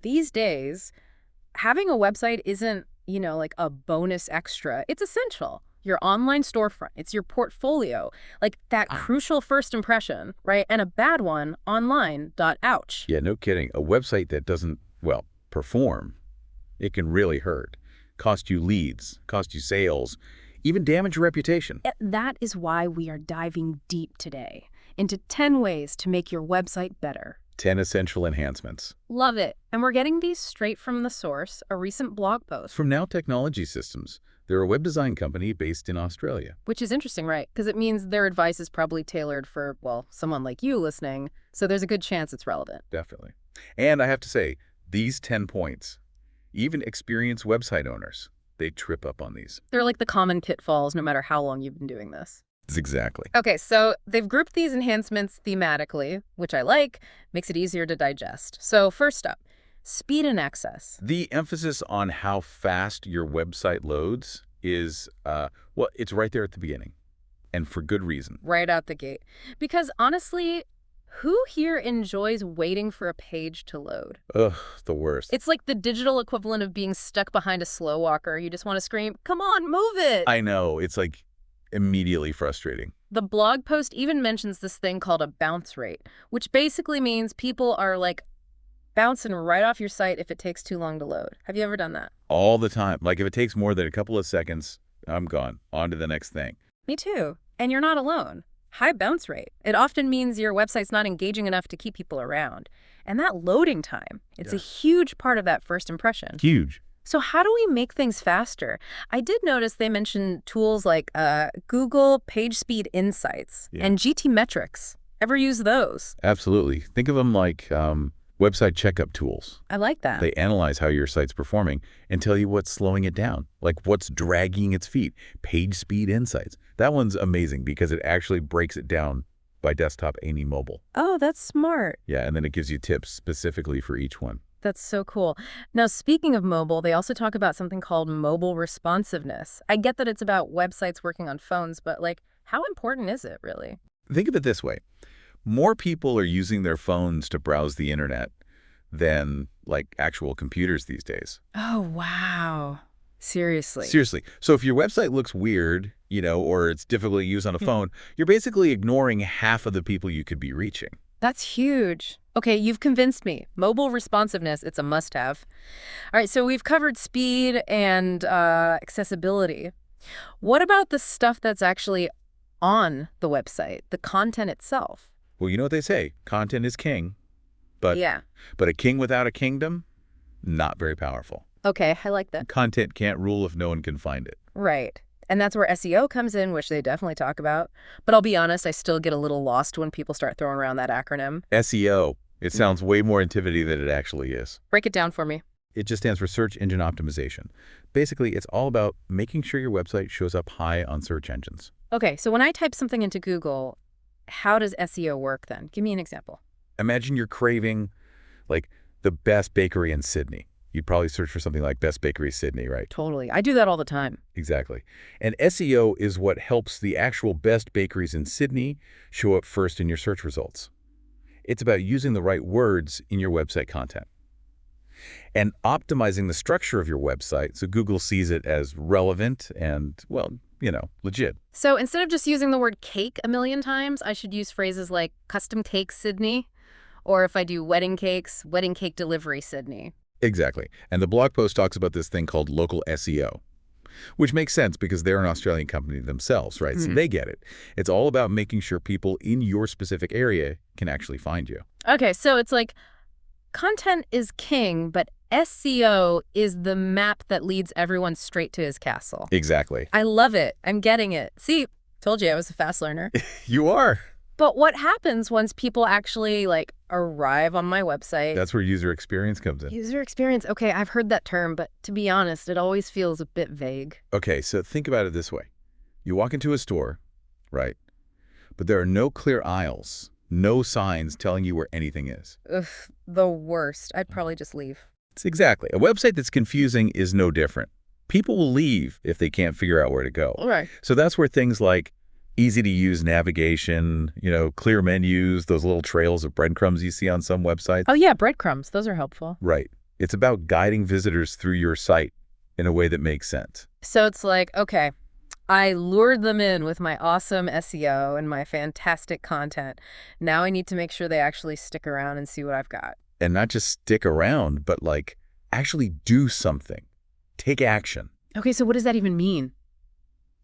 These days, having a website isn't, like a bonus extra. It's essential. Your online storefront, it's your portfolio, like that crucial first impression, right? And a bad one online. Ouch. Yeah, no kidding. A website that doesn't, well, perform, it can really hurt. Cost you leads, cost you sales, even damage your reputation. That is why we are diving deep today into 10 ways to make your website better. 10 essential enhancements. Love it. And we're getting these straight from the source, a recent blog post. From Now Technology Systems. They're a web design company based in Australia. Which is interesting, right? Because it means their advice is probably tailored for, well, someone like you listening. So there's a good chance it's relevant. Definitely. And I have to say, these 10 points, even experienced website owners, they trip up on these. They're like the common pitfalls no matter how long you've been doing this. Exactly. Okay, so they've grouped these enhancements thematically, which I like, makes it easier to digest. So first up, speed and access. The emphasis on how fast your website loads is, well, it's right there at the beginning, and for good reason. Right out the gate. Because honestly, who here enjoys waiting for a page to load? Ugh, the worst. It's like the digital equivalent of being stuck behind a slow walker. You just want to scream, come on, move it! I know, it's like immediately frustrating. The blog post even mentions this thing called a bounce rate, which basically means people are like bouncing right off your site if it takes too long to load. Have you ever done that? All the time. Like if it takes more than a couple of seconds, I'm gone. On to the next thing. Me too. And you're not alone. High bounce rate. It often means your website's not engaging enough to keep people around. And that loading time, it's a huge part of that first impression. Huge. So how do we make things faster? I did notice they mentioned tools like Google PageSpeed Insights and GT Metrics. Ever use those? Absolutely. Think of them like website checkup tools. I like that. They analyze how your site's performing and tell you what's slowing it down, like what's dragging its feet. PageSpeed Insights. That one's amazing because it actually breaks it down by desktop and mobile. Oh, that's smart. Yeah, and then it gives you tips specifically for each one. That's so cool. Now, speaking of mobile, they also talk about something called mobile responsiveness. I get that it's about websites working on phones, but like, how important is it really? Think of it this way. More people are using their phones to browse the internet than like actual computers these days. Oh, wow. Seriously. Seriously. So if your website looks weird, or it's difficult to use on a phone, you're basically ignoring half of the people you could be reaching. That's huge. Okay, you've convinced me. Mobile responsiveness, it's a must-have. All right, so we've covered speed and accessibility. What about the stuff that's actually on the website, the content itself? Well, you know what they say, content is king, but a king without a kingdom, not very powerful. Okay, I like that. Content can't rule if no one can find it. Right. And that's where SEO comes in, which they definitely talk about. But I'll be honest, I still get a little lost when people start throwing around that acronym. SEO. It sounds way more intimidating than it actually is. Break it down for me. It just stands for search engine optimization. Basically, it's all about making sure your website shows up high on search engines. Okay, so when I type something into Google, how does SEO work then? Give me an example. Imagine you're craving, like, the best bakery in Sydney. You'd probably search for something like Best Bakery Sydney, right? Totally. I do that all the time. Exactly. And SEO is what helps the actual best bakeries in Sydney show up first in your search results. It's about using the right words in your website content and optimizing the structure of your website so Google sees it as relevant and, well, legit. So instead of just using the word cake a million times, I should use phrases like custom cake Sydney, or if I do wedding cakes, wedding cake delivery Sydney. Exactly. And the blog post talks about this thing called local SEO, which makes sense because they're an Australian company themselves, right? So they get it. It's all about making sure people in your specific area can actually find you. Okay, so it's like content is king, but SEO is the map that leads everyone straight to his castle. Exactly. I love it. I'm getting it. See, told you I was a fast learner. You are. But what happens once people actually arrive on my website? That's where user experience comes in. User experience. Okay, I've heard that term, but to be honest, it always feels a bit vague. Okay, so think about it this way. You walk into a store, right? But there are no clear aisles, no signs telling you where anything is. Ugh, the worst. I'd probably just leave. It's exactly. A website that's confusing is no different. People will leave if they can't figure out where to go. Right. So that's where things like easy-to-use navigation, clear menus, those little trails of breadcrumbs you see on some websites. Oh, yeah, breadcrumbs. Those are helpful. Right. It's about guiding visitors through your site in a way that makes sense. So it's like, okay, I lured them in with my awesome SEO and my fantastic content. Now I need to make sure they actually stick around and see what I've got. And not just stick around, but like actually do something. Take action. Okay, so what does that even mean?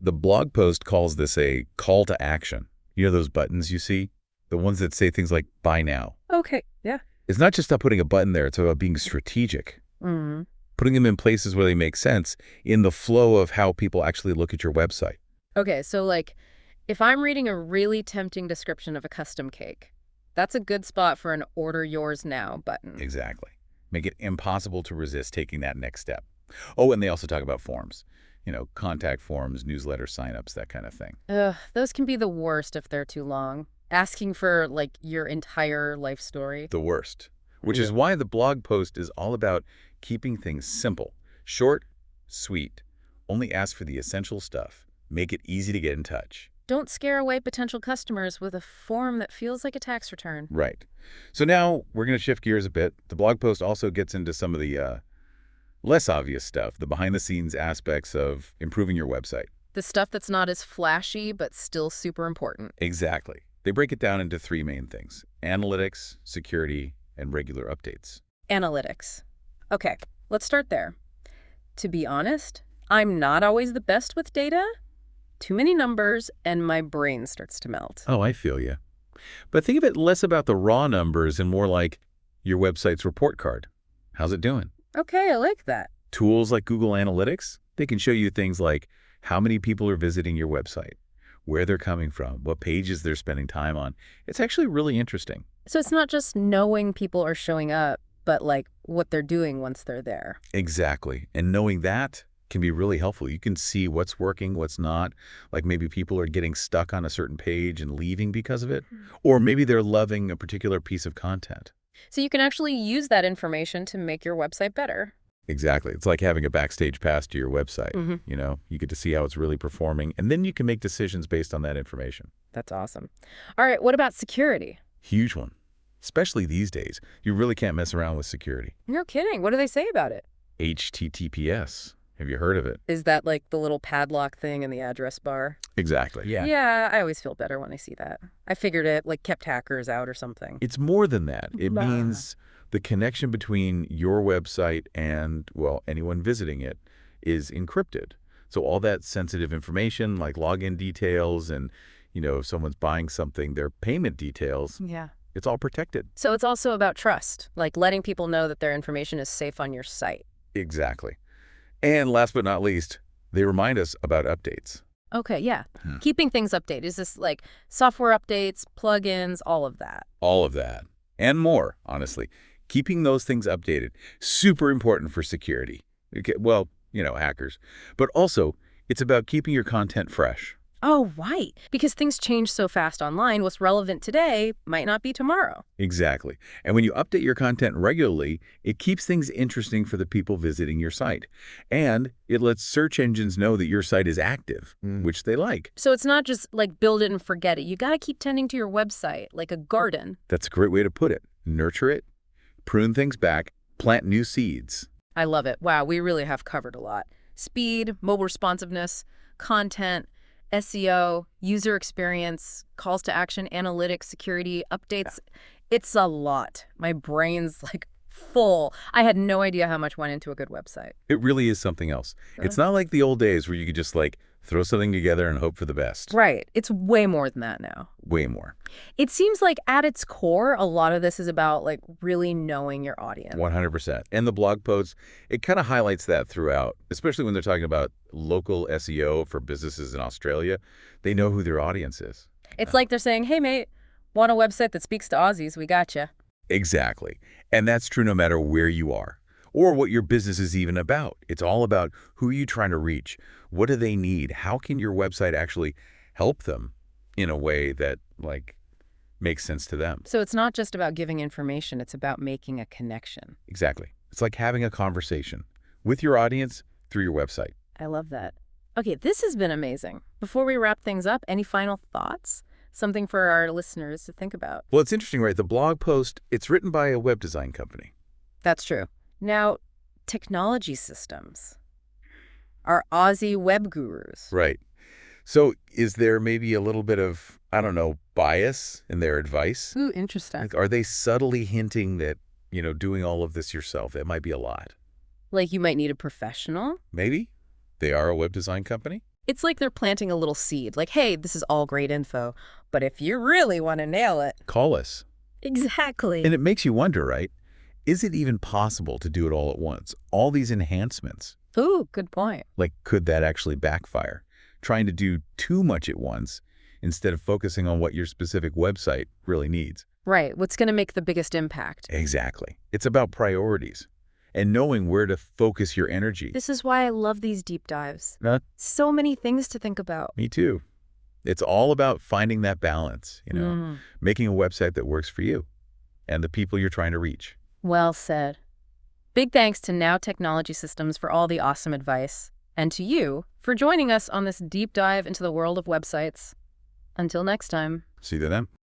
The blog post calls this a call to action. You know those buttons you see? The ones that say things like buy now. Okay, yeah. It's not just about putting a button there, it's about being strategic. Mm-hmm. Putting them in places where they make sense in the flow of how people actually look at your website. Okay, so like if I'm reading a really tempting description of a custom cake, that's a good spot for an order yours now button. Exactly. Make it impossible to resist taking that next step. Oh, and they also talk about forms. You know, contact forms, newsletter signups, that kind of thing. Ugh, those can be the worst if they're too long. Asking for like your entire life story. The worst. Which is why the blog post is all about keeping things simple, short, sweet. Only ask for the essential stuff. Make it easy to get in touch. Don't scare away potential customers with a form that feels like a tax return. Right. So now we're going to shift gears a bit. The blog post also gets into some of the less obvious stuff, the behind-the-scenes aspects of improving your website. The stuff that's not as flashy, but still super important. Exactly. They break it down into three main things: analytics, security, and regular updates. Analytics. Okay, let's start there. To be honest, I'm not always the best with data. Too many numbers, and my brain starts to melt. Oh, I feel you. But think of it less about the raw numbers and more like your website's report card. How's it doing? Okay, I like that. Tools like Google Analytics, they can show you things like how many people are visiting your website, where they're coming from, what pages they're spending time on. It's actually really interesting. So it's not just knowing people are showing up, but like what they're doing once they're there. Exactly. And knowing that can be really helpful. You can see what's working, what's not. Like maybe people are getting stuck on a certain page and leaving because of it. Or maybe they're loving a particular piece of content. So you can actually use that information to make your website better. Exactly. It's like having a backstage pass to your website. You know, you get to see how it's really performing, and then you can make decisions based on that information. That's awesome. All right, what about security? Huge one. Especially these days. You really can't mess around with security. No kidding. What do they say about it? HTTPS. Have you heard of it? Is that like the little padlock thing in the address bar? Exactly. Yeah, I always feel better when I see that. I figured it like kept hackers out or something. It's more than that. It means the connection between your website and, well, anyone visiting it is encrypted. So all that sensitive information like login details and, you know, if someone's buying something, their payment details, Yeah. it's all protected. So it's also about trust, like letting people know that their information is safe on your site. Exactly. And last but not least, they remind us about updates. Okay, yeah. Keeping things updated. Is this like software updates, plugins, all of that? All of that. And more, honestly. Keeping those things updated. Super important for security. Okay, well, you know, hackers. But also, it's about keeping your content fresh. Oh, right. Because things change so fast online, what's relevant today might not be tomorrow. Exactly. And when you update your content regularly, it keeps things interesting for the people visiting your site. And it lets search engines know that your site is active, which they like. So it's not just like build it and forget it. You got to keep tending to your website like a garden. That's a great way to put it. Nurture it, prune things back, plant new seeds. I love it. Wow, we really have covered a lot. Speed, mobile responsiveness, content, SEO, user experience, calls to action, analytics, security, updates. It's a lot. My brain's like full. I had no idea how much went into a good website. It really is something else. It's not like the old days where you could just like throw something together and hope for the best. Right. It's way more than that now. Way more. It seems like at its core, a lot of this is about like really knowing your audience. 100%. And the blog posts, it kind of highlights that throughout, especially when they're talking about local SEO for businesses in Australia. They know who their audience is. It's like they're saying, hey, mate, want a website that speaks to Aussies? We got you. Exactly. And that's true no matter where you are or what your business is even about. It's all about who you're trying to reach. What do they need? How can your website actually help them in a way that like makes sense to them? So it's not just about giving information. It's about making a connection. Exactly. It's like having a conversation with your audience through your website. I love that. Okay, this has been amazing. Before we wrap things up, any final thoughts? Something for our listeners to think about. Well, it's interesting, right? The blog post, it's written by a web design company. That's true. Now, technology systems, our Aussie web gurus. Right. So is there maybe a little bit of, I don't know, bias in their advice? Ooh, interesting. Like, are they subtly hinting that, doing all of this yourself, that might be a lot? Like you might need a professional? Maybe. They are a web design company? It's like they're planting a little seed, like, hey, this is all great info, but if you really want to nail it. Call us. Exactly. And it makes you wonder, right? Is it even possible to do it all at once? All these enhancements. Ooh, good point. Like, could that actually backfire? Trying to do too much at once instead of focusing on what your specific website really needs. Right. What's going to make the biggest impact? Exactly. It's about priorities and knowing where to focus your energy. This is why I love these deep dives. Not So many things to think about. me too. It's all about finding that balance, Mm. making a website that works for you and the people you're trying to reach. Well said. Big thanks to Now Technology Systems for all the awesome advice, and to you for joining us on this deep dive into the world of websites. Until next time. See you then.